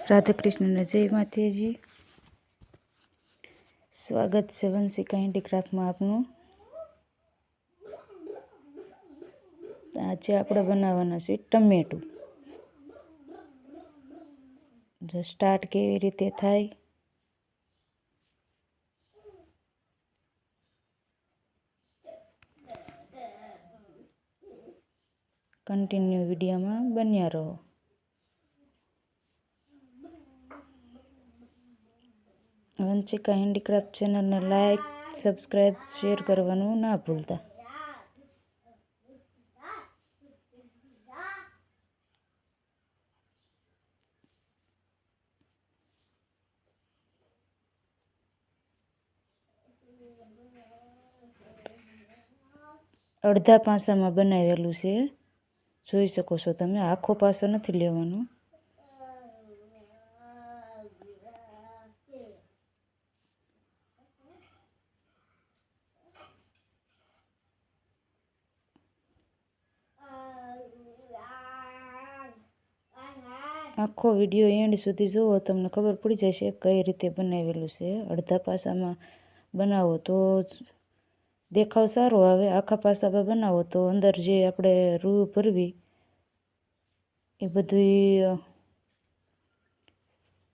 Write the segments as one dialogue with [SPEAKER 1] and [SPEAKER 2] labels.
[SPEAKER 1] राधा कृष्ण ने जय माताजी। स्वागत है वंशिका हेन्डीक्राफ्ट में आपनु। आज આપણે બનાવવાના છે ટમેટું। જો સ્ટાર્ટ કેવી રીતે થાય કન્ટિન્યુ વિડીયોમાં બન્યા રહો। વંશિકા હેન્ડીક્રાફ્ટ ચેનલને લાઈક સબસ્ક્રાઈબ શેર કરવાનું ના ભૂલતા। અડધા પાસામાં બનાવેલું છે, જોઈ શકો છો તમે। આખો પાસો નથી લેવાનો। આખો વિડીયો એન્ડ સુધી જુઓ, તમને ખબર પડી જશે કઈ રીતે બનાવેલું છે। અડધા પાસામાં બનાવો તો દેખાવ સારો આવે, આખા પાસામાં બનાવો તો અંદર જે આપણે રૂ ભરવી એ બધું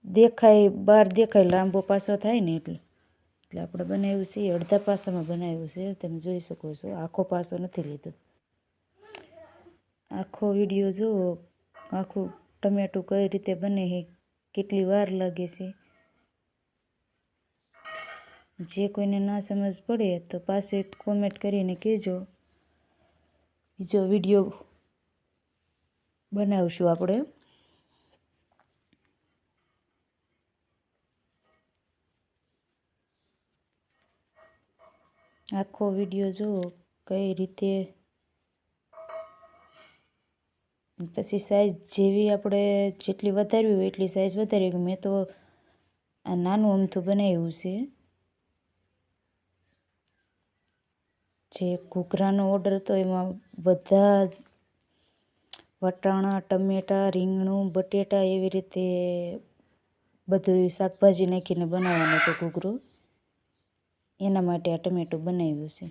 [SPEAKER 1] દેખાય, બહાર દેખાય, લાંબો પાસો થાય ને એટલે આપણે બનાવ્યું છે અડધા પાસામાં બનાવ્યું છે। તમે જોઈ શકો છો, આખો પાસો નથી લીધો। આખો વિડીયો જુઓ, આખું ટમેટું કઈ રીતે બને છે, કેટલી વાર લાગે છે। જે કોઈને ના સમજ પડે તો પાછો એક કોમેન્ટ કરીને કહેજો, બીજો વિડીયો બનાવશું આપણે। આખો વિડીયો જુઓ કઈ રીતે, પછી સાઈઝ જેવી આપણે જેટલી વધારવી હોય એટલી સાઈઝ વધારી। મેં તો આ નાનું અમથું બનાવ્યું છે। જે ઘૂઘરાનો ઓર્ડર હતો એમાં બધા જ વટાણા, ટમેટાં, રીંગણું, બટેટા એવી રીતે બધું શાકભાજી નાખીને બનાવવાનો હતો ઘૂઘરો, એના માટે આ ટમેટું બનાવ્યું છે।